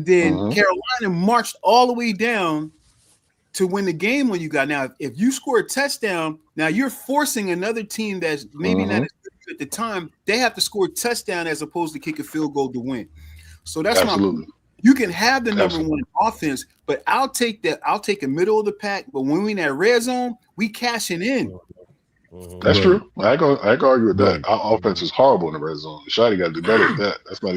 then Carolina marched all the way down to win the game when you got. Now, if you score a touchdown, now you're forcing another team that's maybe not as good at the time. They have to score a touchdown as opposed to kick a field goal to win. So that's my point. You can have the number one offense, but I'll take that. I'll take a middle of the pack. But when we in that red zone, we cashing in. That's true. I ain't gonna argue with that. Our offense is horrible in the red zone. Shotty got to do better at that. That's not.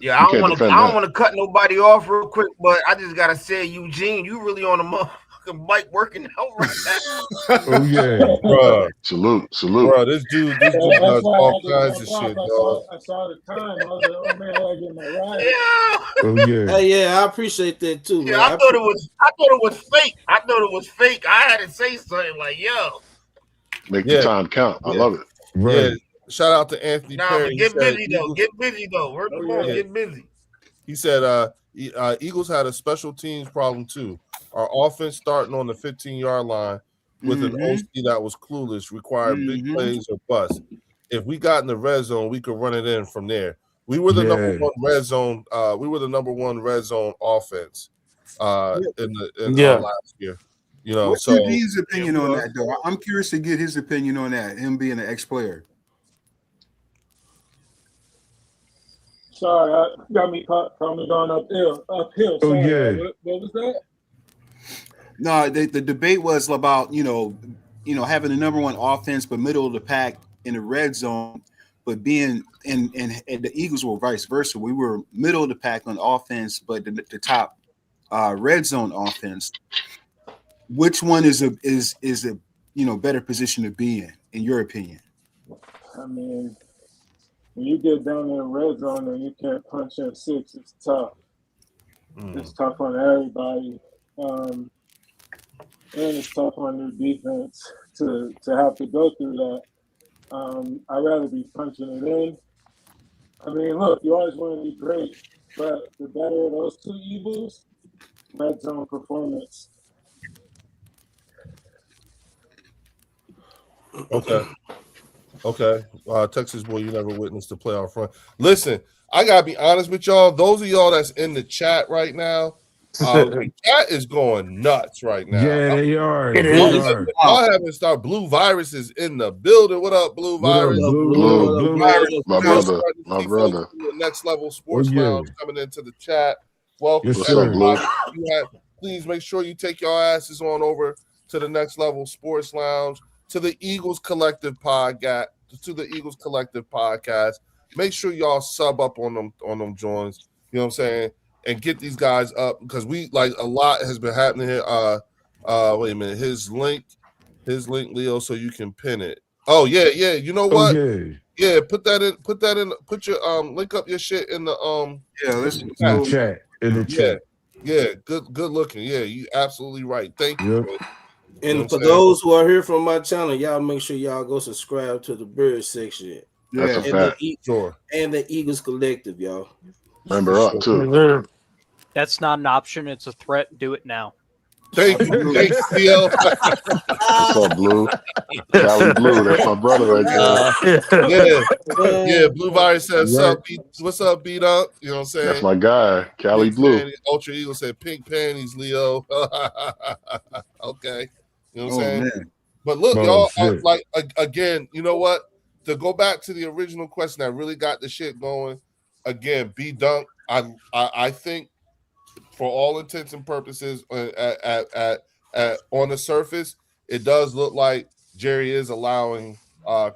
Yeah, I don't want to cut nobody off real quick, but I just gotta say, Eugene, you really on the motherfucking bike working out right now. Oh yeah, bro. Salute. Bro, this dude does all kinds of shit, dog. I saw the time. I was like, oh man, I gotta get my ride. Yeah. Oh yeah. Hey, yeah, I appreciate that too. Yeah, Man. I thought it was fake. I thought it was fake. I had to say something like, yo. Make the time count. I love it. Right. Yeah. Shout out to Anthony Perry. Get busy though. Work the ball, get busy. He said Eagles had a special teams problem too. Our offense starting on the 15-yard line with an OC that was clueless, required big plays or bust. If we got in the red zone, we could run it in from there. We were the number one red zone. We were the number one red zone offense in last year. You know, what's his opinion on that, though? I'm curious to get his opinion on that. Him being an ex-player. Sorry, I got me probably going uphill. Sorry. Oh yeah. What was that? No, the debate was about having the number one offense, but middle of the pack in the red zone, but being and the Eagles were vice versa. We were middle of the pack on offense, but the top red zone offense. Which one is a better position to be in your opinion? I mean, when you get down in the red zone and you can't punch in six, it's tough. It's tough on everybody. And it's tough on your defense to have to go through that. I'd rather be punching it in. I mean, look, you always want to be great, but the better of those two evils, red zone performance. Okay. Texas boy, you never witnessed the playoff run. Listen, I gotta be honest with y'all. Those of y'all that's in the chat right now, the chat is going nuts right now. Yeah, they are. Y'all haven't started. Blue Virus is in the building. What up, Blue Virus? Blue Virus. My brother. Next Level Sports Lounge coming into the chat. Welcome, yes, everybody. Please make sure you take your asses on over to the Next Level Sports Lounge, to the Eagles Collective podcast. Make sure y'all sub up on them joints. You know what I'm saying? And get these guys up, because we like a lot has been happening here. Wait a minute, his link, Leo, so you can pin it. Oh yeah. You know what? Yeah, put your link up your shit in the chat. In the chat. Yeah, good looking. Yeah, you absolutely right. Thank you. Yep. And for those who are here from my channel, y'all make sure y'all go subscribe to the Bird section. That's a fact. And the Eagles Collective, y'all. Member up too. That's not an option. It's a threat. Do it now. Thank you. Thanks, Theo. What's up, Blue? Cali Blue, that's my brother right there. Yeah. Blue Virus says, what's up, beat up? You know what I'm saying? That's my guy, Cali Blue. Panties. Ultra Eagle said pink panties, Leo. Okay. You know what I'm saying? Man. But look, y'all, again, you know what? To go back to the original question that really got the shit going, again, B Dunk, I think for all intents and purposes, on the surface, it does look like Jerry is allowing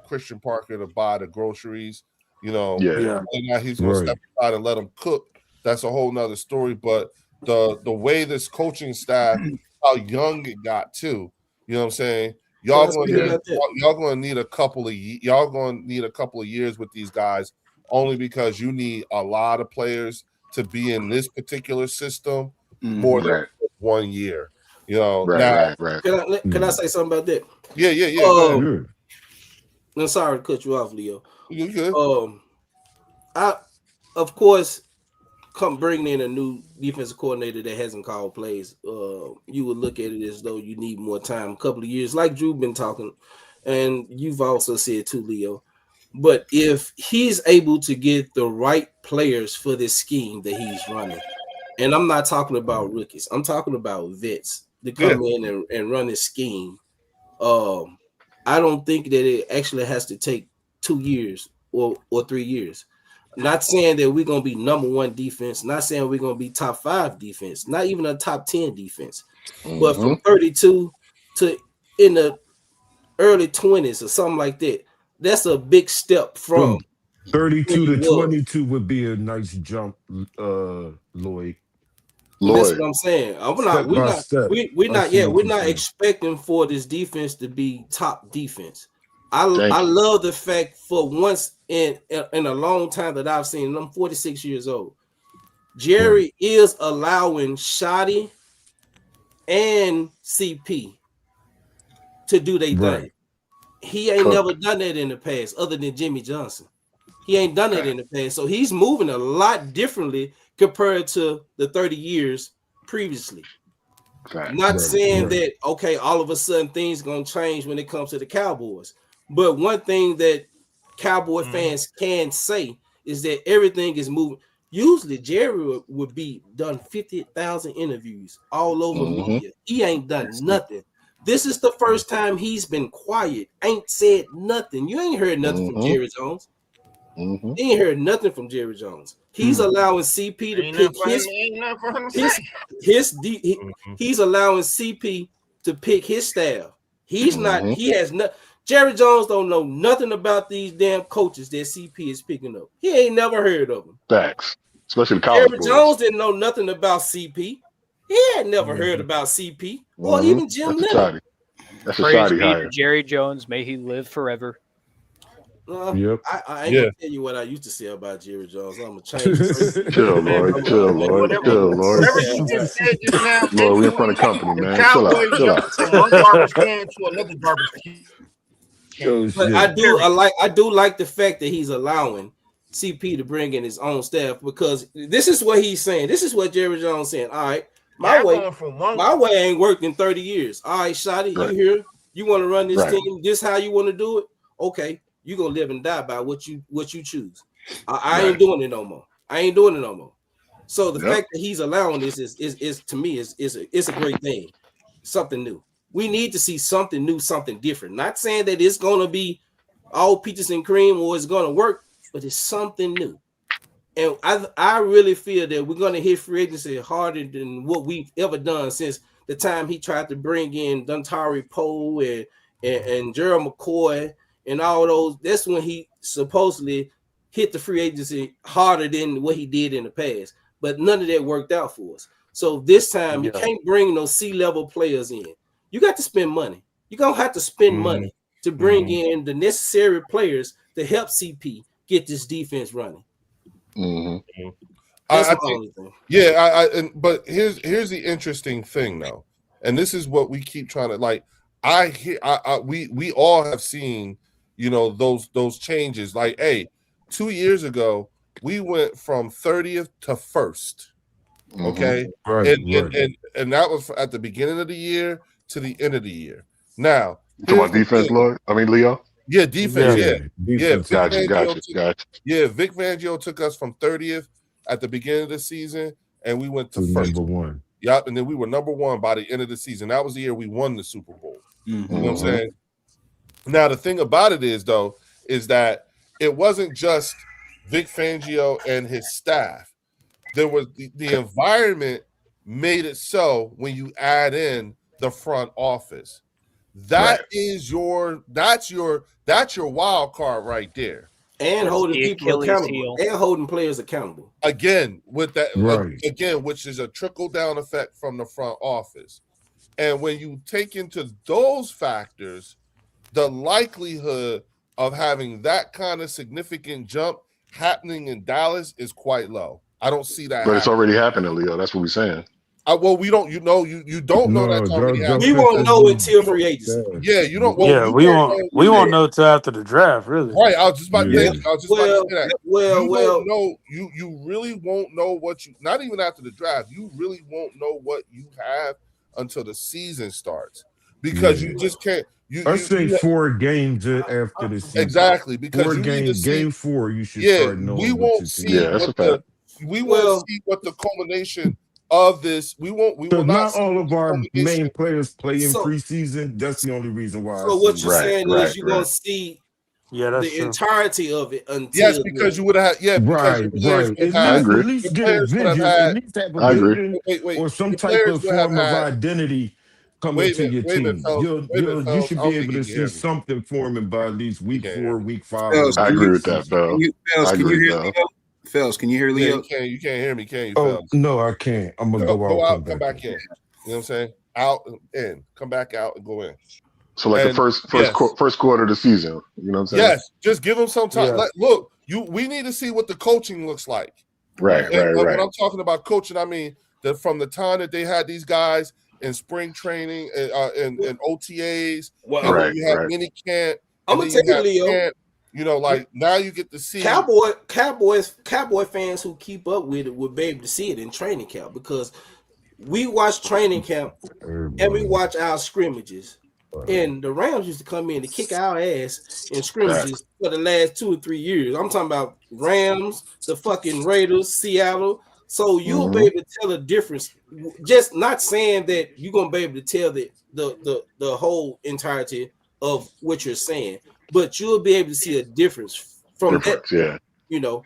Christian Parker to buy the groceries. You know, now he's going to step aside and let him cook. That's a whole nother story. But the way this coaching staff, how young it got too. You know what I'm saying? Y'all going to need a couple of years with these guys, only because you need a lot of players to be in this particular system more than 1 year. You know, right. Can I say something about that? Yeah. I'm sorry to cut you off, Leo. You good? Of course, come bringing in a new defensive coordinator that hasn't called plays, you would look at it as though you need more time, a couple of years, like Drew been talking, and you've also said too, Leo. But if he's able to get the right players for this scheme that he's running, And I'm not talking about rookies. I'm talking about vets to come in and run this scheme. I don't think that it actually has to take 2 years or 3 years. Not saying that we're going to be number one defense. Not saying we're going to be top 5 defense. Not even a top 10 defense. But from 32 to in the early 20s or something like that, that's a big step from 32 to 22 would be a nice jump, Lloyd. That's what I'm saying. We're not expecting for this defense to be top defense. I love the fact for once in a long time that I've seen, and I'm 46 years old, Jerry is allowing Shotty and CP to do their thing. He ain't never done that in the past, other than Jimmy Johnson. He ain't done it in the past. So he's moving a lot differently compared to the 30 years previously. Not saying that, okay, all of a sudden things going to change when it comes to the Cowboys. But one thing that Cowboy fans can say is that everything is moving. Usually Jerry would be done 50,000 interviews all over media. He ain't done nothing. This is the first time he's been quiet, ain't said nothing. You ain't heard nothing from Jerry Jones. You ain't heard nothing from Jerry Jones. He's allowing CP to pick he's allowing CP to pick his staff. He's not, he has not. Jerry Jones don't know nothing about these damn coaches that CP is picking up. He ain't never heard of them. Facts. Especially the college Jerry Jones didn't know nothing about CP. He had never heard about CP or even Jim Leonard. That's a shoddy hire. Jerry Jones, may he live forever. I ain't gonna tell you what I used to say about Jerry Jones. I'm gonna change it. Chill, Lord. Chill, Lord. Whatever you just said just now, Lord, we in front of company, man. Chill out. From one garbage can to another garbage can. But I do like the fact that he's allowing CP to bring in his own staff, because this is what he's saying. This is what Jerry Jones saying. All right, my way ain't worked in 30 years. All right, Shotty, you here? You want to run this team? This how you want to do it? Okay. You're gonna live and die by what you choose. I ain't doing it no more. So the fact that he's allowing this is to me is a great thing. Something new. We need to see something new, something different. Not saying that it's gonna be all peaches and cream or it's gonna work, but it's something new. And I really feel that we're gonna hit free agency harder than what we've ever done since the time he tried to bring in Dontari Poe and Gerald McCoy. And all those, that's when he supposedly hit the free agency harder than what he did in the past. But none of that worked out for us. So this time, you can't bring those C-level players in. You got to spend money. You're going to have to spend money to bring in the necessary players to help CP get this defense running. But here's the interesting thing, though. And this is what we keep trying to, like, we all have seen, you know, those changes. Like, hey, 2 years ago, we went from 30th to 1st. Okay. And that was at the beginning of the year to the end of the year. Now, about defense, Lord? I mean, Leo? Yeah, defense, Gotcha. Yeah, Vic Fangio took us from 30th at the beginning of the season, and we went to first. Number one. Yep, and then we were number one by the end of the season. That was the year we won the Super Bowl. You know what I'm saying? Now, the thing about it is, though, is that it wasn't just Vic Fangio and his staff. There was the environment made it so when you add in the front office. That's your wild card right there. And holding people accountable. And holding players accountable. Again, with that, which is a trickle-down effect from the front office. And when you take into those factors, the likelihood of having that kind of significant jump happening in Dallas is quite low. I don't see that. But it's already happening, Leo. That's what we're saying. Well, we don't. You don't know that's already happening. We won't know until free agency. Yeah, you don't. Well, we won't know until after the draft, really. Right. I was just about to say that. You really won't know what you. Not even after the draft. You really won't know what you have until the season starts, because you just can't. I say 4 games after the season. Exactly, because 4 games, game 4, you should start knowing. We won't see. Yeah, that's a fact. We won't see what the culmination of this. We will So not not see all of our main issue. players play in preseason. That's the only reason why. So what you're saying is you're gonna see that's the true. entirety of it until yes, because you would have because right. Had, At least get a vision. At least have a vision or some type of form of identity coming to your team. You should be able to see something forming by at least week 4, week 5. Fells, I agree with that, Phil. Can you hear Leo? Fells, can you hear Leo? You can't hear me, can you, Oh, Fells? no, I can't. I'm gonna go out, come back in. You know what I'm saying? Out and in, come back out and go in. So like the first quarter of the season, you know what I'm saying? Yes, just give them some time. Look, we need to see what the coaching looks like. Right. When I'm talking about coaching, I mean that from the time that they had these guys in spring training and OTAs, and then you have mini camp. I'm gonna tell you, Leo. Camp, you know, like now you get to see Cowboy fans who keep up with it will be able to see it in training camp because we watch training camp and we watch our scrimmages. And the Rams used to come in to kick our ass in scrimmages for the last 2 or 3 years. I'm talking about Rams, the fucking Raiders, Seattle. So you'll be able to tell the difference. Just not saying that you're gonna be able to tell the whole entirety of what you're saying, but you'll be able to see a difference from that. You know,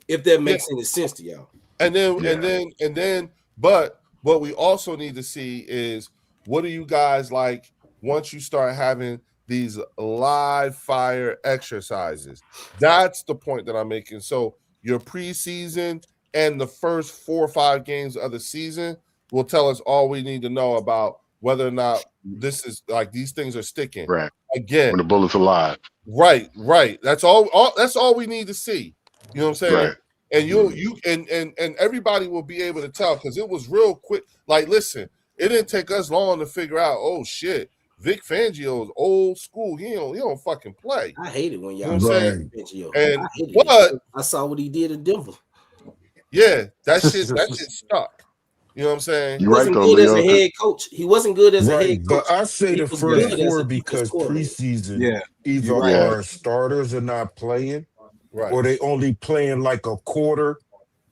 if that makes any sense to y'all. And then, but what we also need to see is what do you guys like once you start having these live fire exercises? That's the point that I'm making. So your preseason and the first 4 or 5 games of the season will tell us all we need to know about whether or not this is like these things are sticking. Right. Again, when the bullets are live. Right. That's all. That's all we need to see. You know what I'm saying? Right. And you and everybody will be able to tell because it was real quick. Like, listen, it didn't take us long to figure out. Oh shit, Vic Fangio's old school. He don't fucking play. I hate it when y'all say Fangio. And but I saw what he did in Denver. Yeah, that shit stuck. You know what I'm saying? He wasn't good as a head coach. He wasn't good as a head coach. But I say the first 4 because preseason, either our starters are not playing, or they only playing like a quarter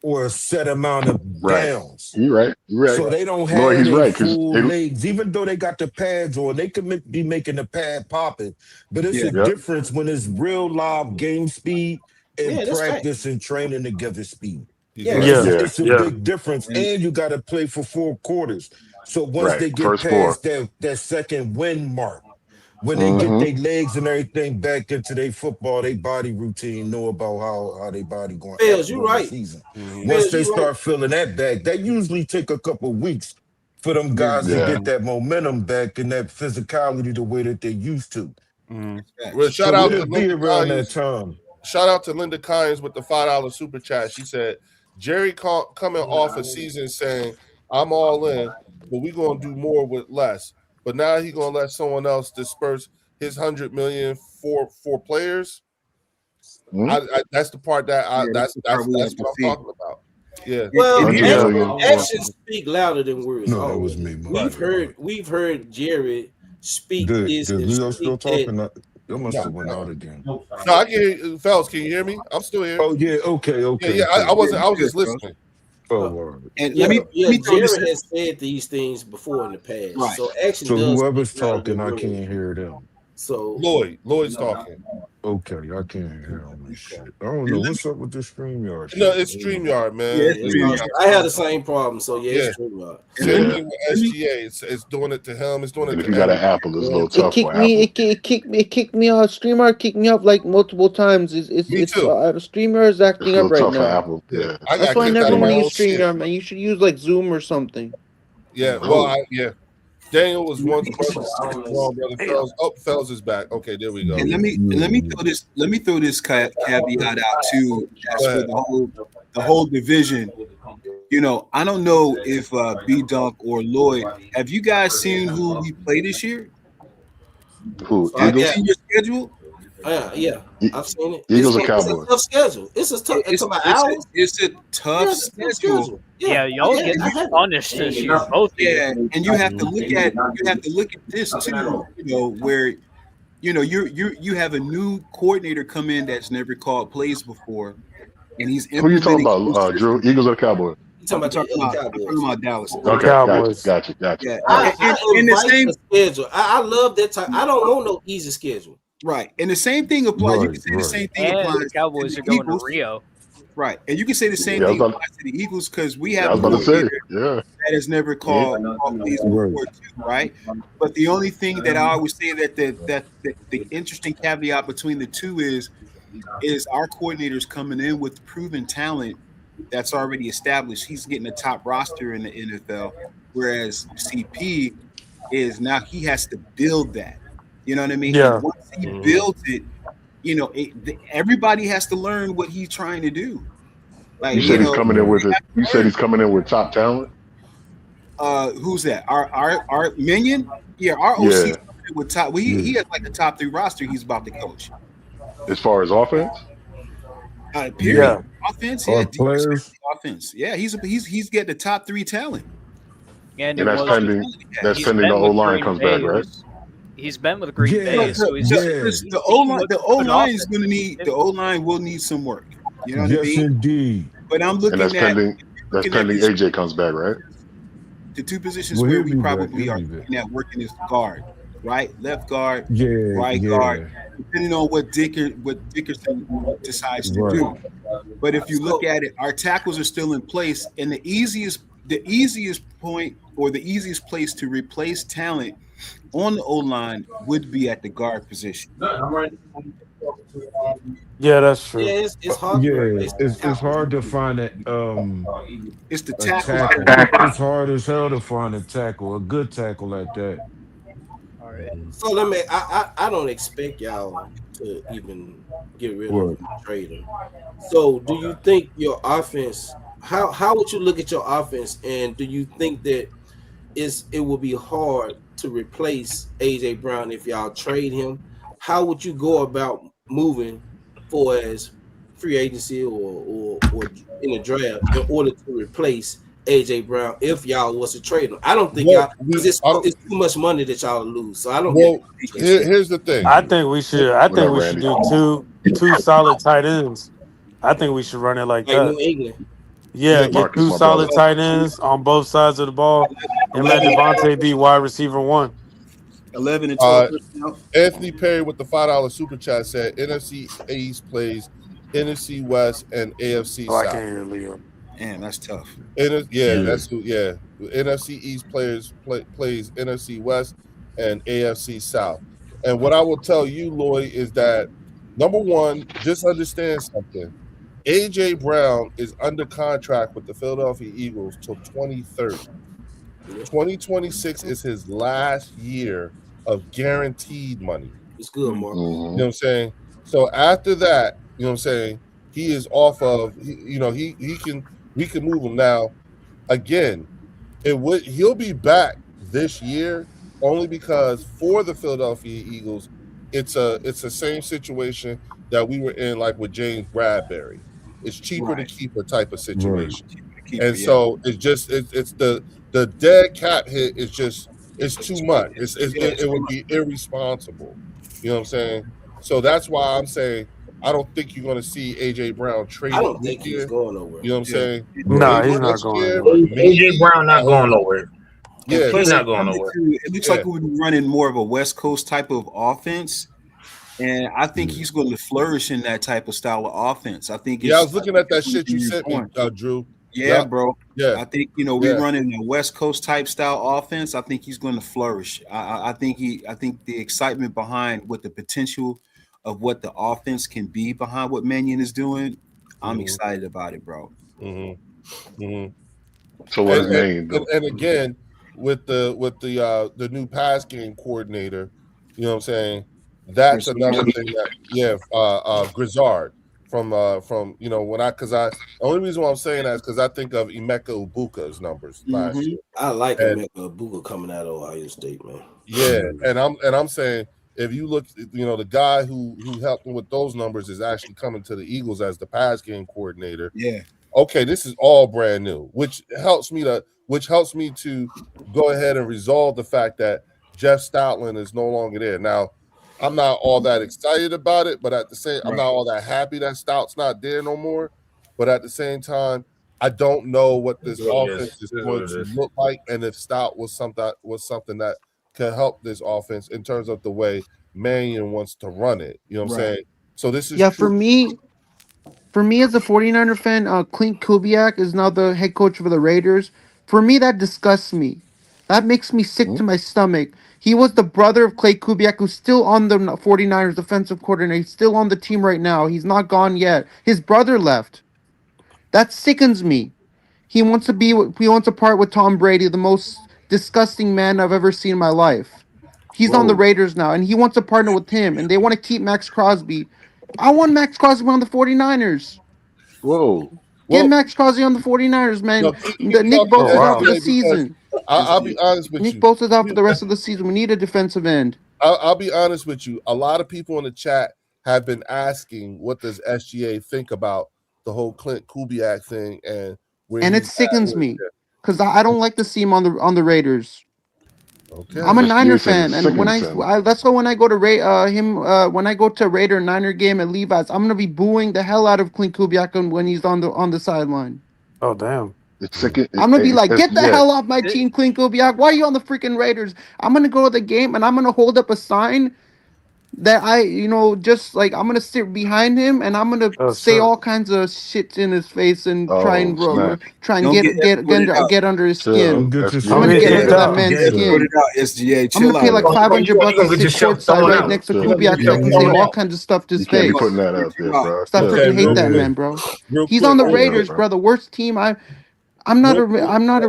or a set amount of downs. You're right. So they don't have any full legs, even though they got the pads on. They could be making the pad popping, but it's a difference when it's real live game speed and practice and training together speed. It's a big difference, and you got to play for 4 quarters. So once they get past that second win mark, when they get their legs and everything back into their football, their body routine, know about how their body going. You're right. Season. Once they start feeling that back, that usually take a couple of weeks for them guys to get that momentum back and that physicality the way that they used to. Well, shout out to Linda around that time. Shout out to Linda Kynes with the $5 super chat. She said, Jerry coming off a season saying, I'm all in, but we're going to do more with less. But now he's going to let someone else disperse his $100 million for players. That's the part that that's what I'm talking about. Yeah. Well, actions speak louder than words. No, that was me. We've heard Jerry speak this. Is Leo still talking? That must have went out again. No, I can hear you. Fellas, can you hear me? I'm still here. Oh yeah, okay. Yeah, I was just listening. And Jerry has said these things before in the past. Right. So action. So whoever's talking, I can't hear them. So Lloyd's talking. Okay, I can't hear all this shit. I don't know what's up with this StreamYard. No, it's StreamYard, man. Yeah, I had the same problem. So it's StreamYard. Same thing with SGA. It's doing it to him. It's doing it. If you got an Apple, it's a little tough. It kicked me off. StreamYard kicked me off like multiple times. It's StreamYard is acting up right now. Apple. Yeah. That's why I never want to use StreamYard, man. You should use like Zoom or something. Yeah. Well, Daniel was once brother. Fells is back. Okay, there we go. And let me throw this caveat out too. As for the whole division, you know, I don't know if B Dunk or Lloyd, have you guys seen who we play this year? Who? Have you seen your schedule? Yeah, I've seen it. Eagles or Cowboys? It's a tough schedule. It's a tough schedule. Yeah, y'all get punished this year, both. Yeah, and you have to look at this too. You know, where you have a new coordinator come in that's never called plays before, and he's who are you talking about, Drew? Eagles or Cowboys? talking about the I'm talking about Dallas. Okay, Cowboys. Gotcha. Yeah, I and the invite same the schedule. I love that time. I don't want no easy schedule. right, and the same thing applies. You can say the same thing And applies the Cowboys to are the going to Eagles. Rio. Right, and you can say the same thing applies to the Eagles because we have I was a about to say, coordinator that has never called plays before, too, right? But the only thing that I always say that the interesting caveat between the two is our coordinators coming in with proven talent that's already established. He's getting a top roster in the NFL, whereas CP is now he has to build that. You know what I mean? And Yeah. once he builds it, everybody has to learn what he's trying to do. Like you said he's coming in with it. You said he's coming in with top talent. Who's that? Our minion? Yeah, our OC coming in with top. Well, he has like a top 3 roster. He's about to coach. As far as offense. Period. Yeah. Offense, players. offense. Yeah, he's getting the top 3 talent. And that's pending. That's pending the O line comes back, right? He's been with Green Bay, so he's the O line is going to need will need some work. You know what I mean? Yes, indeed. But I'm looking and that's pending this, AJ comes back, right? The 2 positions where we probably are looking at working is guard, right? Left guard, right guard, depending on what Dickerson decides to do. But if you look at it, our tackles are still in place, and the easiest point or the easiest place to replace talent on the O-line would be at the guard position. Yeah, that's true. Yeah, it's hard. It's hard to find that. It's the tackle. It's hard as hell to find a tackle, a good tackle like that. All right. So let me. I don't expect y'all to even get rid of him, trade him. So do you think your offense? How would you look at your offense, and do you think that it will be hard to replace AJ Brown if y'all trade him? How would you go about moving for as free agency or in the draft in order to replace AJ Brown if y'all was to trade him? I don't think it's too much money that y'all lose. So I don't. Here's the thing. I think we should do two solid tight ends. I think we should run it like that. New England. Yeah, get 2 solid tight ends on both sides of the ball, and let Devontae be wide receiver 1. 11 and 12. Anthony Perry with the $5 super chat said NFC East plays NFC West and AFC South. I can't hear Leo. Man, that's tough. NFC East plays NFC West and AFC South. And what I will tell you, Lloyd, is that number one, just understand something. AJ Brown is under contract with the Philadelphia Eagles till 2030. 2026 is his last year of guaranteed money. It's good, Mark. You know what I'm saying? So after that, you know what I'm saying, he is off of, we can move him now. Again, he'll be back this year only because for the Philadelphia Eagles, it's the same situation that we were in like with James Bradbury. It's cheaper to keep a type of situation. So it's the dead cap hit is just it's too much. It would be irresponsible. You know what I'm saying? So that's why I'm saying I don't think you're going to see AJ Brown trade. I don't think he's going nowhere. You know what I'm saying? No, he's not going nowhere. AJ Brown not going nowhere. Yeah, he's not going nowhere. It looks like we're running more of a West Coast type of offense. And I think he's going to flourish in that type of style of offense. I think. I was looking at that shit you sent me, Drew. Yeah, bro. Yeah, I think we're running a West Coast type style offense. I think he's going to flourish. I think the excitement behind what the potential of what the offense can be behind what Mannion is doing. I'm excited about it, bro. So what is Mannion doing? And again, with the new pass game coordinator, you know what I'm saying. That's another thing that Grizzard from the only reason why I'm saying that is because I think of Emeka Ibuka's numbers last year. I like Emeka Ibuka coming out of Ohio State, man. Yeah, and I'm saying if you look, the guy who helped him with those numbers is actually coming to the Eagles as the pass game coordinator. Yeah. Okay, this is all brand new, which helps me to go ahead and resolve the fact that Jeff Stoutland is no longer there. Now, I'm not all that excited about it, but at the same, I'm not all that happy that Stout's not there no more. But at the same time, I don't know what this offense is going to look like, and if Stout was something that could help this offense in terms of the way Mannion wants to run it. You know what I'm saying? So this is For me as a 49er fan, Clint Kubiak is now the head coach for the Raiders. For me, that disgusts me. That makes me sick to my stomach. He was the brother of Clay Kubiak, who's still on the 49ers defensive coordinator. He's still on the team right now. He's not gone yet. His brother left. That sickens me. He wants to part with Tom Brady, the most disgusting man I've ever seen in my life. He's on the Raiders now, and he wants to partner with him, and they want to keep Max Crosby. I want Max Crosby on the 49ers. Whoa. Get Max Crosby on the 49ers, man. No, Nick Bosa's out for the because season. I'll be honest with Nick you. Bosa's out for the rest of the season. We need a defensive end. I'll be honest with you. A lot of people in the chat have been asking, what does SGA think about the whole Clint Kubiak thing, and it sickens me because I don't like to see him on the Raiders. Okay. I'm a Niner fan, and when that's why when I go to when I go to Raider Niner game at Levi's, I'm gonna be booing the hell out of Clint Kubiak when he's on the sideline. Oh damn! I'm gonna be like, get the hell off my team, Clint Kubiak. Why are you on the freaking Raiders? I'm gonna go to the game and I'm gonna hold up a sign that just like I'm gonna sit behind him and I'm gonna say all kinds of shit in his face and try and get under his skin. I'm gonna get under that man's skin. I'm gonna pay like $500 to sit courtside right next to Kubiak so I can say all kinds of stuff to his face. You can't be putting that out there, bro. Stop freaking hate that man, bro. He's on the Raiders, bro. The worst team. I'm not a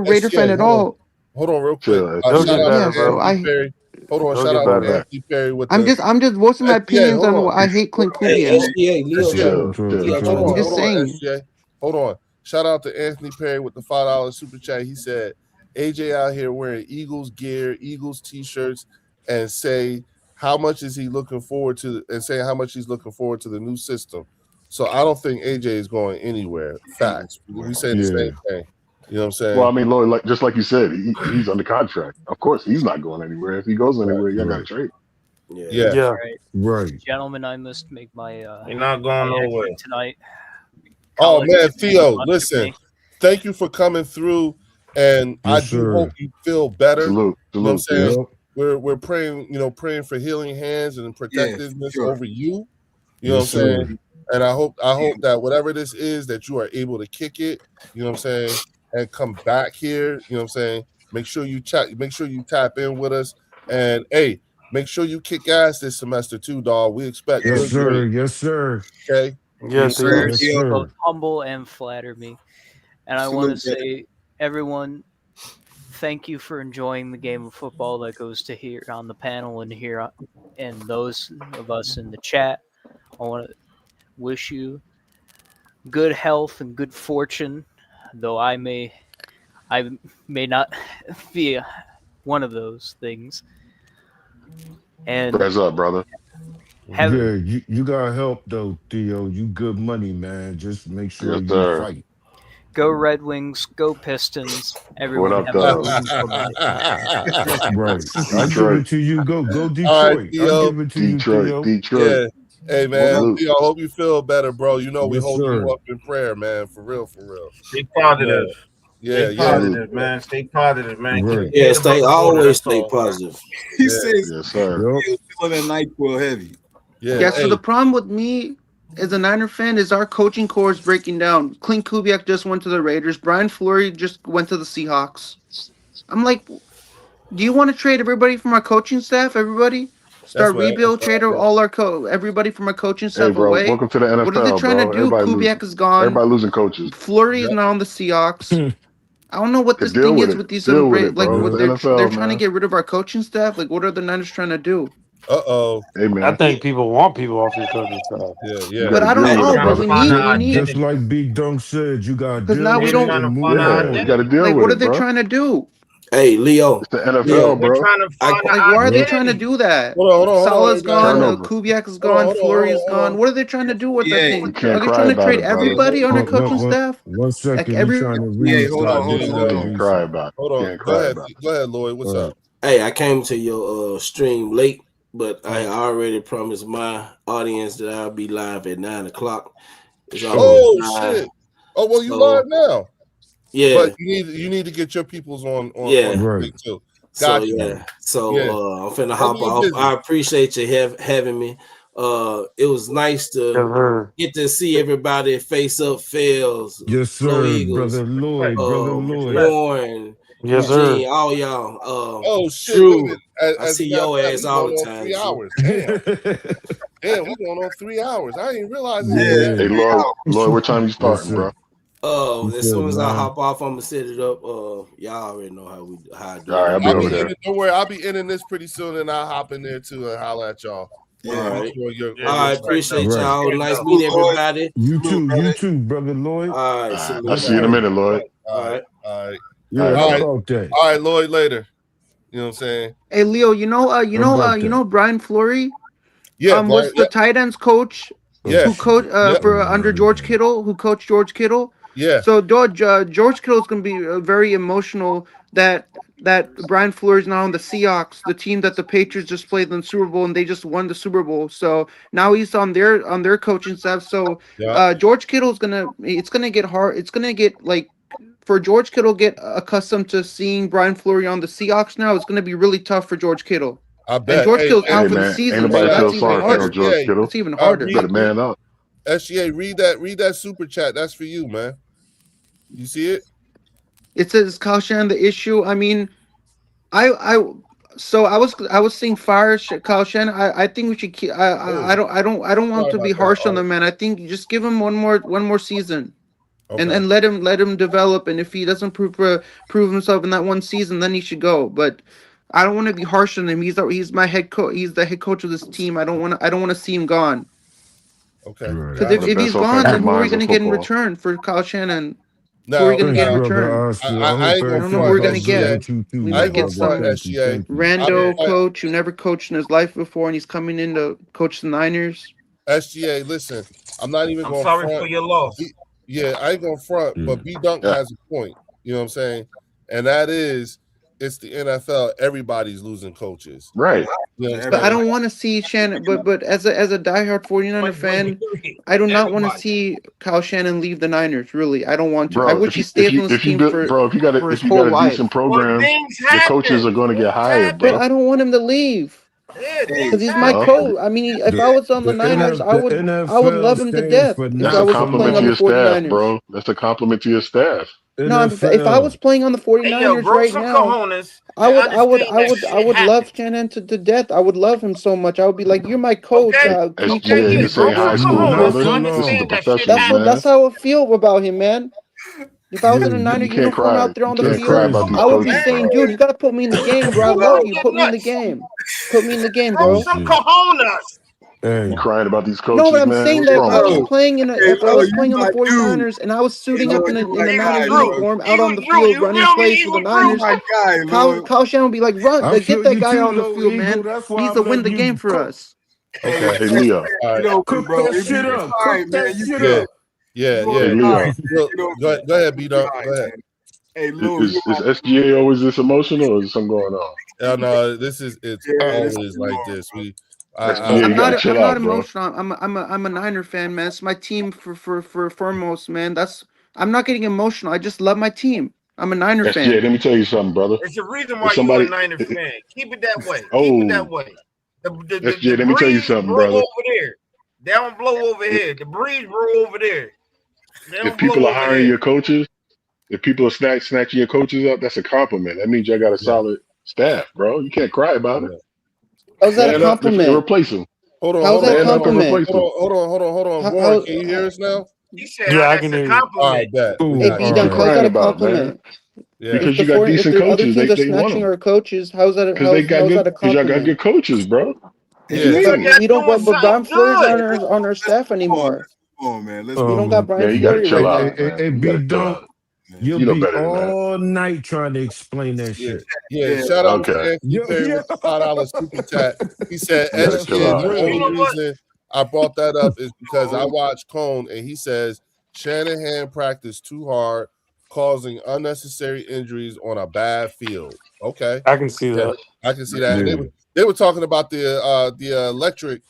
Raider fan at all. Hold on, real quick. Shout out to Anthony Perry with I'm just voicing my opinions on I hate Clint Kubiak. I'm just saying. Hold on. Shout out to Anthony Perry with the $5 super chat. He said, AJ out here wearing Eagles gear, Eagles t-shirts, and say how much is he looking forward to, and saying how much he's looking forward to the new system. So I don't think AJ is going anywhere. Facts. We say the same thing. You know what I'm saying? Well, I mean, Lloyd, just like you said, he's under contract. Of course, he's not going anywhere. If he goes anywhere, you got to trade. Yeah. Right. Gentlemen, I must make my you're not going nowhere tonight. Oh man, Theo, listen. Thank you for coming through, and I do hope you feel better. Salute. You know what I'm saying? We're praying, praying for healing hands and protectiveness over you. You know what I'm saying? And I hope that whatever this is, that you are able to kick it, you know what I'm saying, and come back here, you know what I'm saying? Make sure you tap in with us. And hey, make sure you kick ass this semester too, dog. We expect Yes, sir. Yes, sir. Okay. Yes, sir. You both humble and flatter me. And I want to say, everyone, thank you for enjoying the game of football that goes to here on the panel and here and those of us in the chat. I want to wish you good health and good fortune, though I may not be one of those things. And press up, brother. You got help though, Theo. You good money, man. Just make sure you fight. Go Red Wings, go Pistons. Everyone what up, have dog? Right. I give it to you. Go Detroit. Right, I give it to you, Theo. Detroit. Yeah. Hey man, Theo, I hope you feel better, bro. You know we hold you up in prayer, man. For real. Stay positive. Yeah, stay positive, man. Stay positive, man. Right. Yeah, always stay positive. He says, yes, sir. He's feeling that NyQuil heavy. Yeah. So the problem with me as a Niner fan is our coaching core is breaking down. Clint Kubiak just went to the Raiders. Brian Fleury just went to the Seahawks. I'm like, do you want to trade everybody from our coaching staff? Everybody? Start rebuild, trade all our everybody from our coaching staff away. Welcome to the NFL. What are they trying to do? Kubiak is gone. Everybody losing coaches. Fleury is now on the Seahawks. I don't know what this thing is with these they're trying to get rid of our coaching staff. Like, what are the Niners trying to do? Hey man, I think people want people off your coaching staff. Yeah. But I don't know. But we need. Just like Big Dunk said, you got because now we don't. You got to deal with it. What are they trying to do? Hey, Leo. It's the NFL, bro. Why are they trying to do that? Hold on. Salah's gone. Kubiak is gone. Fleury is gone. What are they trying to do with that thing? Are they trying to trade everybody on their coaching staff? 1 second. Like Trying to read. Hold on. Cry about it. Hold on. Go ahead, Lloyd. What's up? Hey, I came to your stream late, but I already promised my audience that I'll be live at 9:00. Oh shit! Oh well, you live now. Yeah. But you need to get your peoples on the thing too. So Gotcha. I'm finna hop off. I appreciate you having me. It was nice to get to see everybody face up Fails, Yes, Flow sir, Eagles, brother Lloyd, Warren, Yes, Eugene, sir. all y'all. Oh shit! Drew, Wait a minute. I As see a matter of your fact, ass we all going the on time. 3 hours. Damn, we going on 3 hours. I ain't realizing. Yeah. Hey, Lloyd, what time you starting, bro? As soon as I hop off, I'm gonna set it up. Y'all already know how I do it. All right, I'll be over there. Don't worry, I'll be ending this pretty soon, and I'll hop in there too and holler at y'all. All right. I appreciate y'all. Nice meeting everybody. You too, brother Lloyd. All right. I'll see you in a minute, Lloyd. All right. Yeah, how about that? All right, Lloyd, later. You know what I'm saying? Hey, Leo, you know Brian Flory? Yeah, was the tight ends coach who coached under George Kittle, who coached George Kittle. Yeah. So George Kittle is going to be very emotional that Brian Flory is now on the Seahawks, the team that the Patriots just played in the Super Bowl, and they just won the Super Bowl. So now he's on their coaching staff. So George Kittle is gonna get hard. It's gonna get like for George Kittle get accustomed to seeing Brian Flory on the Seahawks now. It's gonna be really tough for George Kittle. I bet. And George Kittle's out for the Ain't season, nobody so feel that's even sorry harder. for George Kittle. It's even harder. Better man up. SGA, read that super chat. That's for you, man. You see it? It says Kyle Shanahan the issue. I mean, I was seeing fire Kyle Shanahan. I think we should keep. I don't want to be harsh on the man. I think you just give him one more season, and let him develop. And if he doesn't prove himself in that one season, then he should go. But I don't want to be harsh on him. He's my head coach. He's the head coach of this team. I don't want to see him gone. Okay. Because if he's gone, then who are we going to get in return for Kyle Shanahan? Who are we going to get in return? I don't know who we're going to get. We might get some rando coach who never coached in his life before, and he's coming in to coach the Niners. SGA, listen, I'm not even going to sorry front. for your loss. I ain't going to front, but B Dunk has a point. You know what I'm saying? And that is, it's the NFL. Everybody's losing coaches. Right. But I don't want to see Shannon. But as a diehard 49er fan, I do not want to see Kyle Shanahan leave the Niners. Really, I don't want to. I wish he stays on this team for his whole life. Decent program, the coaches are going to get hired, bro. But I don't want him to leave. Because he's my coach. I mean, if I was on the Niners, I would love him to death. That's a compliment to your staff, bro. That's a compliment to your staff. No, if I was playing on the 49ers right now, I would love Shanahan to death. I would love him so much. I would be like, "You're my coach." You're saying high school brothers. This is the professionals, man. That's how I feel about him, man. If I was in a Niner uniform out there on the field, I would be saying, "Dude, you gotta put me in the game, bro. I love you. Put me in the game. Put me in the game, bro." Some cojones. You crying about these coaches, no, but I'm man? saying that if I was playing on the 49ers and I was suiting up in a Niner uniform out on the field running plays for the Niners, Kyle Shanahan would be like, "Run, get that guy on the field, man. He's to win the game for us." Okay, hey Leo, cook that shit up. Cook that shit up. Yeah. Hey Leo, go ahead, B Dunk. Go ahead. Hey, Lou, is SGA always this emotional, or is something going on? No, it's always like this. I'm not emotional. I'm a Niner fan, man. It's my team for foremost, man. I'm not getting emotional. I just love my team. I'm a Niner fan. Let me tell you something, brother. It's the reason why you're a Niner fan. Keep it that way. Keep it that way. SGA, let me tell you something, brother. Over there. They don't blow over here. The breeze blow over there. If people are hiring your coaches, if people are snatching your coaches up, that's a compliment. That means y'all got a solid staff, bro. You can't cry about it. How's that a compliment? Replace them. Hold on. How's that a compliment? Hold on. Warren, can you hear us now? He said, I can hear you. All right, bet. Hey, B-Dunk, how's that a compliment? Yeah. Because you got decent coaches. Other teams are snatching our coaches. How's that a compliment? Because y'all got good coaches, bro. Yeah. We don't but Brian Flores on our staff anymore. Come on, man. We don't got Brian Flores right now. Hey, B-Dunk. You'll be all night trying to explain that shit. Yeah. Shout out to Anthony Perry with the $5 super chat. He said, SGA, the only reason I brought that up is because I watched Cone and he says Shanahan practiced too hard, causing unnecessary injuries on a bad field. Okay. I can see that. I can see that. Yeah. They were talking about the electric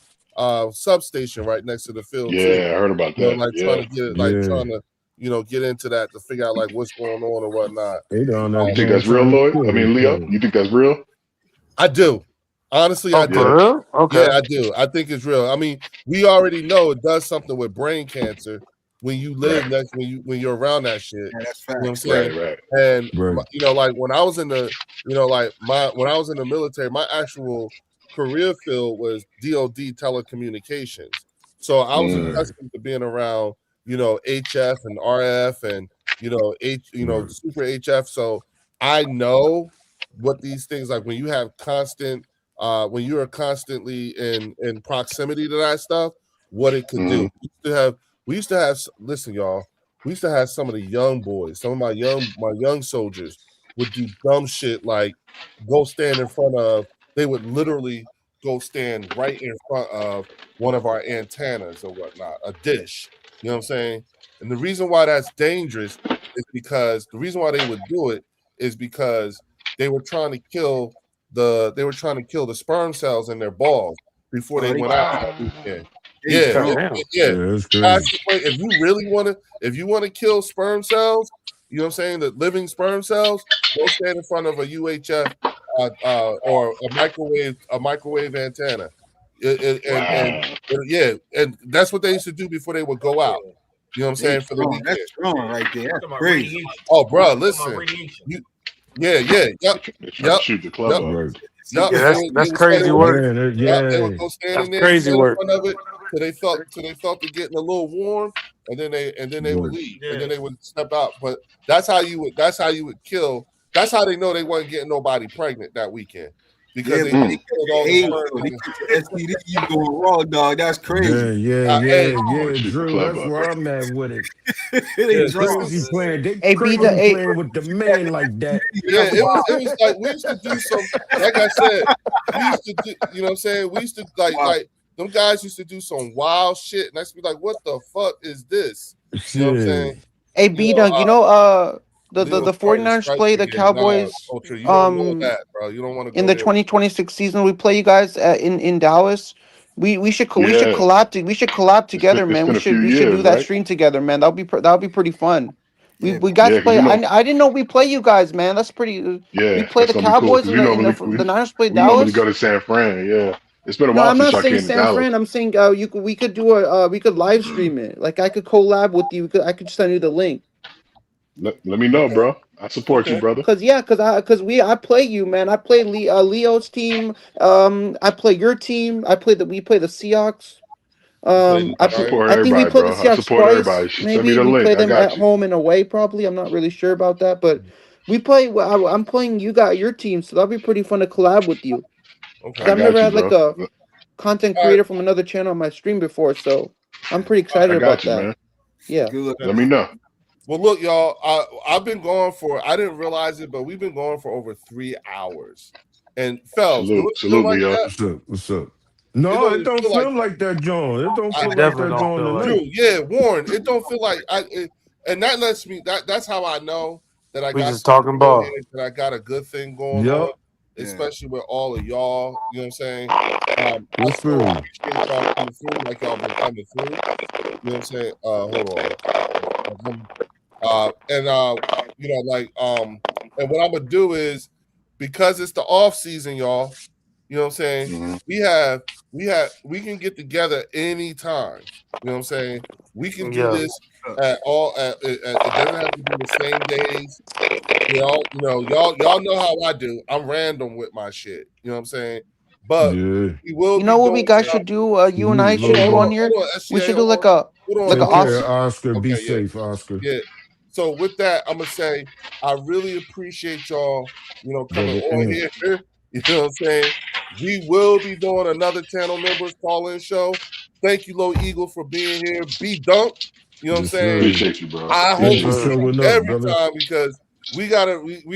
substation right next to the field. Yeah, too. I heard about that. Trying to get it, trying to get into that to figure out like what's going on or whatnot. They done that. You think that's real, Lloyd? I mean, Leo, you think that's real? I do. Honestly, I do. For real? Okay. Yeah, I do. I think it's real. I mean, we already know it does something with brain cancer when you live next when you're around that shit. Yeah, that's you know what I'm facts. saying? Right. And like when I was in the when I was in the military, my actual career field was DoD telecommunications. So I was accustomed to being around, HF and RF and super HF. So I know what these things like when you have constant when you are constantly in proximity to that stuff, what it could do. We used to have listen, y'all, we used to have some of the young boys, some of my young soldiers would do dumb shit like go stand in front of, they would literally go stand right in front of one of our antennas or whatnot, a dish. You know what I'm saying? And the reason why that's dangerous is because the reason why they would do it is because they were trying to kill the sperm cells in their balls before they went out that weekend. That's crazy. If you really want to kill sperm cells, you know what I'm saying, the living sperm cells, go stand in front of a UHF or a microwave antenna. And that's what they used to do before they would go out. You know what I'm saying? For the weekend. That's strong right there. That's crazy. Oh, bro, listen. Shoot the club up. That's crazy work. They would go stand in there, crazy work. In front of it till they felt it getting a little warm, and then they would leave, and then they would step out. But that's how you would kill. That's how they know they weren't getting nobody pregnant that weekend. Because they killed all the STD, you going raw, dog. That's crazy. Yeah, Drew. That's where I'm at with it. They crazy playing. They crazy playing with the man like that. Yeah, it was like we used to do some. Like I said, we used to do. You know what I'm saying? We used to like them guys used to do some wild shit, and I used to be like, "What the fuck is this?" You know what I'm saying? Hey, B-Dunk, the 49ers play the Cowboys you don't know that, bro. You don't want to in the 2026 season. We play you guys in Dallas. We should collab together, man. We should do that stream together, man. That'll be pretty fun. We got to play. I didn't know we play you guys, man. That's pretty. We play the Cowboys and the Niners play Dallas. We normally go to San Fran. Yeah, it's been a while I'm since not I saying came to San Dallas. Fran. I'm saying we could live stream it. Like I could collab with you. I could send you the link. Let me know, bro. I support you, brother. Cause I play you, man. I play Leo's team. I play your team. We play the Seahawks. I think we play the Seahawks twice. Maybe we play them at home and away. Probably, I'm not really sure about that, but we play. I'm playing. You got your team, so that'll be pretty fun to collab with you. Okay, I've never had like a content creator from another channel on my stream before, so I'm pretty excited about that. Man. Yeah, let me know. Well, look, y'all. I've been going I didn't realize it, but we've been going for over 3 hours. And Fells, salute me, y'all. What's up? No, it don't feel like that, John. It don't feel like that, John. True, yeah, Warren. It don't feel like and that lets me. That's how I know that I got just talking ball. That I got a good thing going on, especially with all of y'all. You know what I'm saying? I still appreciate y'all coming through, like y'all been coming through. You know what I'm saying? Hold on. And what I'm gonna do is, because it's the off season, y'all, you know what I'm saying? Mm-hmm. We can get together anytime. You know what I'm saying? We can do this at all. It doesn't have to be the same days. Y'all know how I do. I'm random with my shit. You know what I'm saying? But we will. You know what we guys should do? You and I should do on here. We should do like a Oscar. Be safe, Oscar. Yeah. So with that, I'm gonna say I really appreciate y'all, coming on here. You know what I'm saying? We will be doing another channel members call-in show. Thank you, Low Eagle, for being here. B-Dunk. You know what I'm saying? Appreciate you, bro. I hope you see every time, because we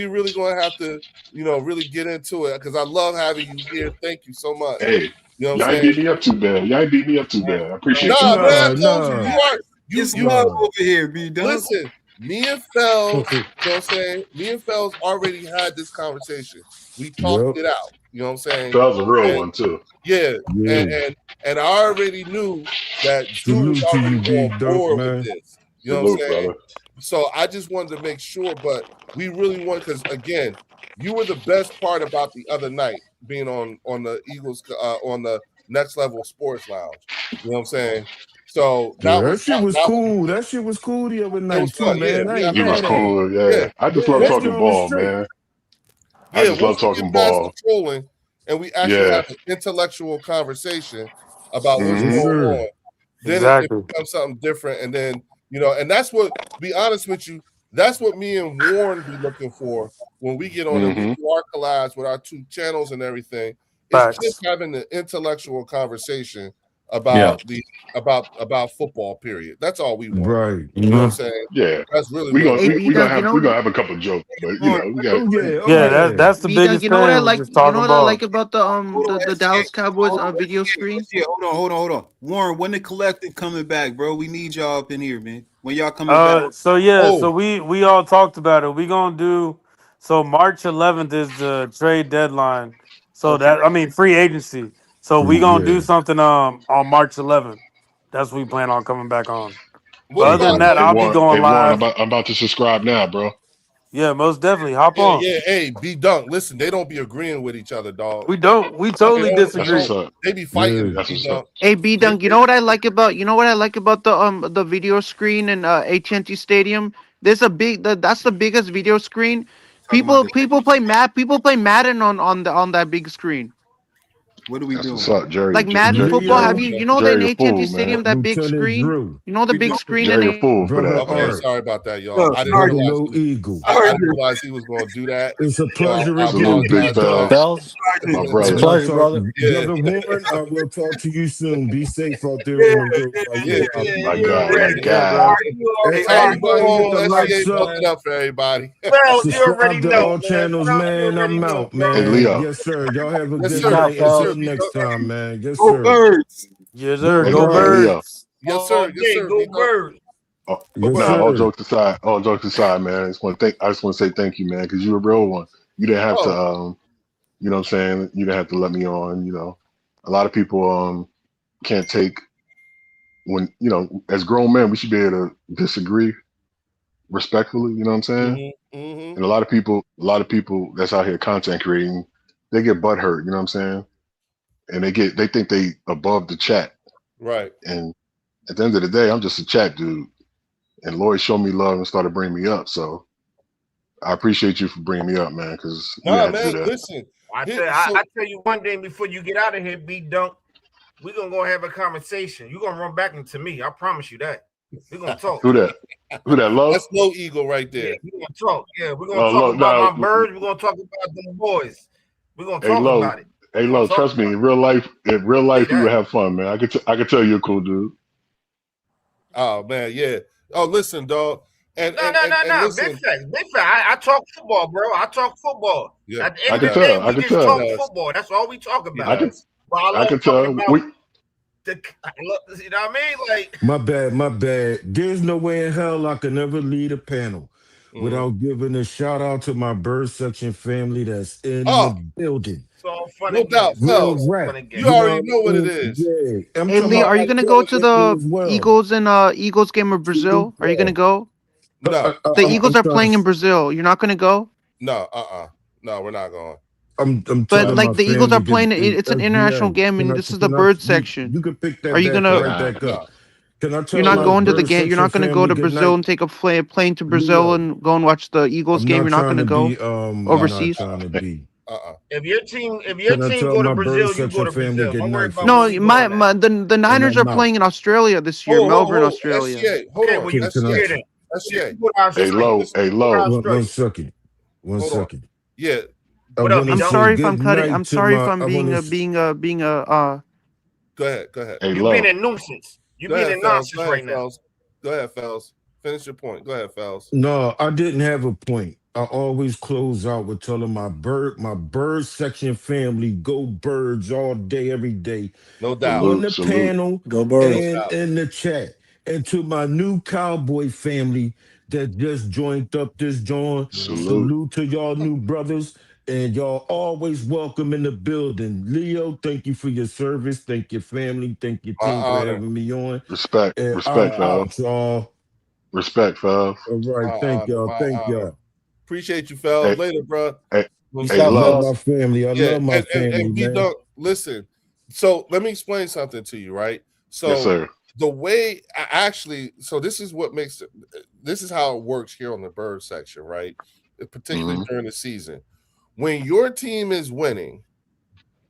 really gonna have to, really get into it, because I love having you here. Thank you so much. Hey, you know y'all ain't beat me up too bad. I appreciate you. Man, I told you love over here, B-Dunk. Listen. Me and Fells, you know what I'm saying? Me and Fells already had this conversation. We talked it out. You know what I'm saying? Fells a real one too. Yeah. And I already knew that Drew was already on board with this. You know what I'm Salute, saying? brother. So I just wanted to make sure, but we really want, because again, you were the best part about the other night being on the Eagles on the Next Level Sports Lounge. You know what I'm saying? So Yeah, that that was shit was cool. That shit was cool the other it was night too, fun. Yeah, man. I we ain't had He fun. was mad at it. cool. Yeah, Yeah, I just Yeah, love that talking joint was ball, straight. man. I yeah. just love Once we talking get past the ball. trolling and we actually Yeah. have an intellectual conversation about what's Mm-hmm. Yes, going sir. on, then it Exactly. becomes something different. And then, and that's what, to be honest with you, that's what me and Warren be looking for when we get on and we Mm-hmm. do our collabs with our 2 channels and everything. It's just Facts. having the intellectual conversation Yeah. about about football, period. That's all we want. Right. You know what I'm Mhm. saying? Yeah. That's really We what gonna it Hey, is. we, B we gonna Dunk, have we gonna have a couple jokes, but we got Oh yeah. Oh Yeah, yeah. that's the B Dunk, biggest you know what I thing. Was like? just You know talking what I like ball. about Hold on, the SGA. Dallas Cowboys Hold on, video SGA. screen? SGA. Hold on. Warren, when the collective coming back, bro? We need y'all up in here, man. When y'all coming back? So yeah, Oh, so we all talked about it. We gonna do so March 11th is the trade deadline. So Okay. that, I mean, free agency. So we gonna do Yeah. something on March 11th. That's what we plan on coming back on. But what hey, other than about that, I'll be going Warren, live. I'm about to subscribe now, bro. Yeah, most definitely. Hop yeah, on. yeah. Hey, B Dunk. Listen, they don't be agreeing with each other, dog. We don't. We They totally don't. They That's disagree. what's don't. up. They be fighting, Yeah. That's B what's up. Dunk. Hey, B They, Dunk, you know what I like about the video screen in AT&T Stadium? There's a that's the biggest video screen. Talking about this. People play Madden on that big screen. What are we That's what's doing? up, Jerry. Like Madden football. Have Leo, you know the in Jerry a AT&T fool, man. Stadium that big Lieutenant screen? Drew, You know the We big doing? screen in Jerry a fool for brother that, okay, man. Art, sorry about that, y'all. I didn't Sorry, realize Buffalo Eagle. I sorry, didn't realize he was going to do that. It's a So pleasure I again, Salute, Big Big apologize for Dog. Fell, that. Fells, my it's a brother. I'll pleasure, talk, brother. Yeah, brother Warren. I will talk to you soon. Be safe out there yeah, on the road while yeah, you yeah, out My there, you guy, man. my already yeah, know. guy. All bro. right, you Hey, already. All right, everybody hit the Oh, like SCA bumped it sign. up for everybody. Well, you already Subscribe to know, all man. channels, Well, you man. already I'm know, out, Hey, bro. man. Leo. Yes, sir. Y'all have a Yes, good Peace sir. out, night. Yes, Until sir. fellas. B next Dunk. time, man. Yes, go sir. birds. Yes, sir. Go Hey, Go hey, birds. Leo. birds. Yes, All sir. Yes, day, sir. B go Dunk. birds. Oh, Go Yes, now, birds. sir. all jokes aside, man. I just want to say thank you, man, because you a real one. You didn't have to, Oh, you know what I'm saying? You didn't have to let me on. A lot of people can't take when as grown men, we should be able to disagree respectfully. You know what I'm saying? mm-hmm. And a lot of people that's out here content creating, they get butt hurt. You know what I'm saying? And they think they above the chat. Right. And at the end of the day, I'm just a chat dude. And Lloyd showed me love and started bringing me up. So I appreciate you for bringing me up, man, because you Nah, had to do man. that. Listen. I tell you one thing before you get out of here, B Dunk. We're gonna go have a conversation. You're gonna run back into me. I promise you that. We're gonna talk. Who that? Who that? Low? That's low eagle right Yeah, there. we're gonna talk. Yeah, we're gonna Oh, talk low. about Now, my birds. We're gonna talk about them boys. We're gonna hey, talk low. about it. Hey, We're gonna low. talk Trust me. about In real life, it. Say we would that. have fun, man. I could tell you're a cool dude. Oh man, yeah. Oh, listen, dog. And No, and no, and, no, and no. Big listen. facts. Big facts. I talk football, bro. I talk football. Yeah, At the he end I of could the does. day, tell. I we could just He tell. talk does. football. That's all we talk He I about. could. does. But I I love could talking tell. about the. You know what I mean? Like, My bad, my bad. There's no way in hell I can ever lead a panel Mhm. without giving a shout out to my bird section family that's in the Oh, building. it's all fun no and doubt, games, man. Real It's Phelps. all fun rap. and You games. You know already what know I what it mean? is. Yeah. I'm Hey talking Lee, about are my you gonna go to family the as well. Eagles game of Brazil? Are you gonna Football. go? No, The I'm Eagles are trying playing in to. Brazil. You're not gonna go? no, no, we're not going. I'm But telling No, my like the Eagles are family playing, because it's an international game, and this is the can I bird you section. you can pick Are that you back gonna? right Nah. back up. no. Can I You're tell not my Salute. going to the bird game. You're section not gonna go family to good Brazil night? and take a plane to Brazil Leo, and go and watch the Eagles I'm game. not You're not trying gonna to go be I'm No. not overseas. trying to be. If your Can I team tell go to my bird Brazil, you go section to family Brazil. good Don't worry night, about where No, folks? we going at. the And Niners are I'm out. playing in Australia this year, Melbourne, Hold. Australia. SCA. Hold Okay, on. well you Can I stay SCA. there. Yeah, SCA. you go to Hey, Listen, Australia. low. listen. Hey, Go to low. one Australia. second. One Hold on. second. Yeah. I What up, want B to I'm Dunk? say sorry if good I'm cutting. night I'm to sorry if my. I'm I want being a. Go ahead. Go ahead. Hey, You being low. a nuisance. You Go being ahead, a Fells. nonsense Go ahead, right now. Fells. Go ahead, Fells. Finish your point. Go ahead, Fells. No, I didn't have a point. I always close out with telling my bird section family, go birds all day, every day, No doubt. on Salute. the Salute. panel Go No birds. and doubt. in the chat. And to my new cowboy family that just joined up this joint, Mhm. Salute. salute to y'all new brothers. And y'all always welcome in the building. Leo, thank you for your service. Thank your family. Thank your My team for honor. having me on. Respect. And Respect, I'm fella. out, y'all. Respect, fellas. All right, thank y'all. Thank y'all. Appreciate you, fellas. Later, bro. Hey, I love my family. I Yeah, love my family, and man. listen. So let me explain something to you, right? So yes, sir. The way I actually, so this is what makes it. This is how it works here on the bird section, right? Particularly during the season, when your team is winning,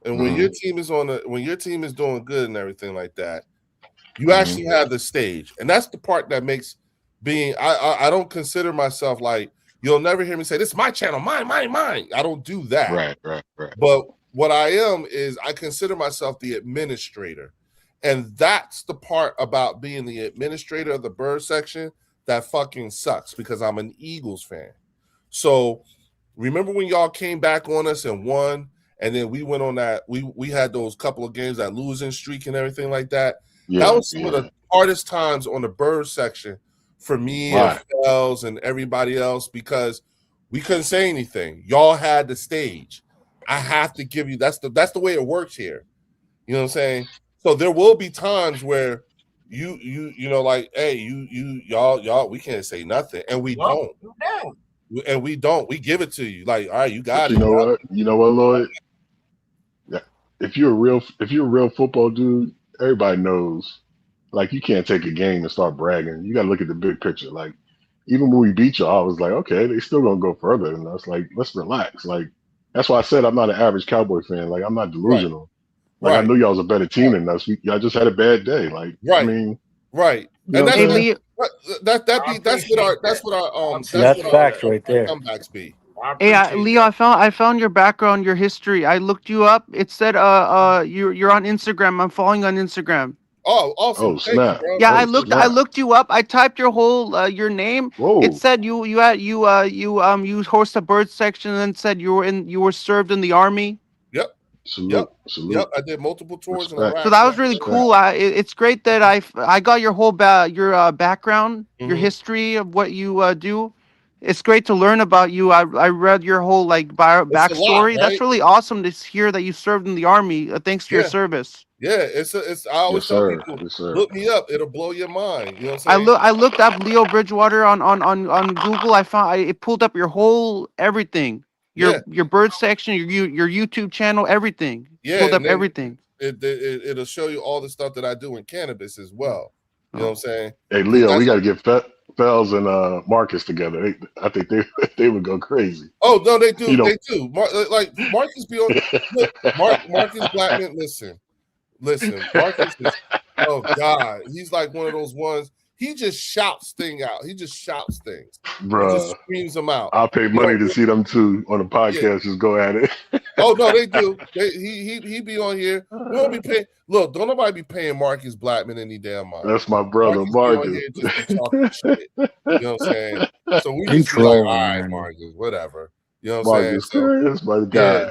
and when your team is when your team is doing good and everything like that, you actually have the stage, and that's the part that makes being. I don't consider myself like, you'll never hear me say this is my channel, mine. I don't do that. Right. But what I am is I consider myself the administrator. And that's the part about being the administrator of the bird section that fucking sucks, because I'm an Eagles fan. So remember when y'all came back on us and won, and then we went on that, we had those couple of games, that losing streak and everything like that. That was some of the hardest times on the bird section for me and Fells and everybody else, because we couldn't say anything. Y'all had the stage. I have to give you, that's the way it works here. You know what I'm saying? So there will be times where you know, like, hey, y'all, we can't say nothing, and we don't. And we don't. We give it to you. Like, all right, you got but it. You know what, Lloyd? Yeah. If you're a real football dude, everybody knows. Like, you can't take a game and start bragging. You got to look at the big picture. Like, even when we beat y'all, I was like, okay, they still gonna go further than us. Like, let's relax. Like, that's why I said I'm not an average Cowboy fan. Like, I'm not delusional. Like, I knew y'all was a better team than us. Y'all just had a bad day. Like, I mean, and that's what our that's facts right there. comebacks be. Hey, Leo, I found your background, your history. I looked you up. It said you're on Instagram. I'm following on Instagram. Oh, awesome! Oh, snap! You, yeah, I looked you up. I typed your whole your name. Whoa. It said you host a bird section, and then said you were served in the army. Yep. Salute. Yep. I did multiple tours in Iraq. So that was really cool. It's great that I got your whole background, your history of what you do. It's great to learn about you. I read your whole backstory. Right? That's really awesome to hear that you served in the army. Thanks to your service. Yeah, it's I always tell people, look me up. It'll blow your mind. You know what I'm saying? I looked up Leo Bridgewater on Google. I found it pulled up your whole everything. Your bird section, your YouTube channel, everything. Yeah, Pulled up everything. It'll show you all the stuff that I do in cannabis as well. You know what I'm saying? Hey, Leo, we got to get Fells and Marcus together. I think they would go crazy. Oh no, they do. They do. Like Marcus be on. Look, Marcus Blackman. Listen. Marcus is. Oh God, he's like one of those ones. He just shouts things out. He just shouts things. Bro, he just screams them out. I'll pay money to see them too on the podcast. Yeah. Just go at it. Oh no, they do. He be on here. We don't be paying. Look, don't nobody be paying Marcus Blackman any damn money. That's my brother, Marcus. Just be talking shit. You know what I'm saying? So we just be like, all right, Marcus, whatever. You know what I'm saying? That's my guy. Yeah,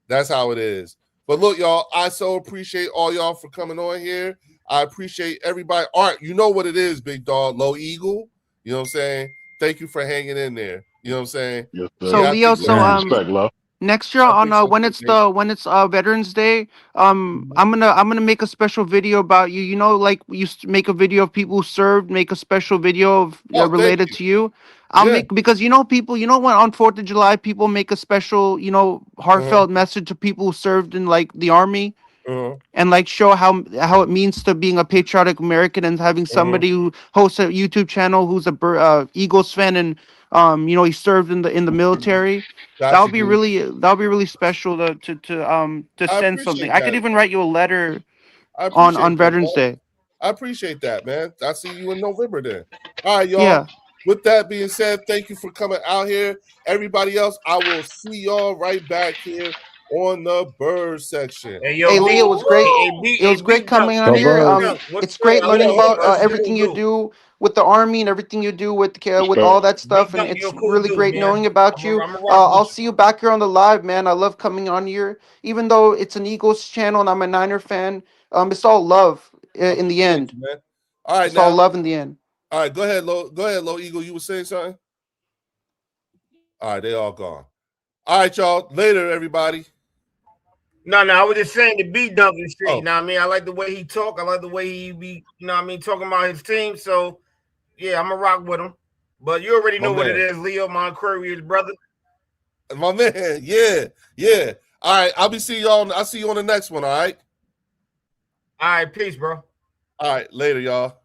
that's how it is. But look, y'all, I so appreciate all y'all for coming on here. I appreciate everybody. All right, you know what it is, big dog. Low Eagle. You know what I'm saying? Thank you for hanging in there. You know what I'm saying? Yes, so Leo, respect, next year on when it's Veterans Day, I'm gonna make a special video about you. You know, like we used to make a video of people who served, make a special video of related to you. I'll make, because you know when on 4th of July people make a special, heartfelt message to people who served in like the army. And like show how it means to being a patriotic American, and having somebody who hosts a YouTube channel who's a Eagles fan, and he served in the military. That'll be really special to send something. I could even write you a letter on Veterans Day. I appreciate that, man. I'll see you in November then. All right, y'all. Yeah. With that being said, thank you for coming out here. Everybody else, I will see y'all right back here on the bird section. Hey, Lee, it was great. It was great coming on here. It's great learning about everything you do with the army and everything you do with all that stuff, and it's really great knowing about you. I'll see you back here on the live, man. I love coming on here, even though it's an Eagles channel and I'm a Niner fan. It's all love in the end. Man. All right, it's all love in the end. All right, go ahead, Low Eagle. You were saying something? All right, they all gone. All right, y'all. Later, everybody. No, I was just saying the beat dunking street. You know what I mean? I like the way he talk. I like the way he be, talking about his team. So Yeah, I'm gonna rock with him. But you already know what it is, Leo Moncurier's brother. My man, yeah. All right, I'll see you on the next one. All right. All right, peace, bro. All right, later, y'all.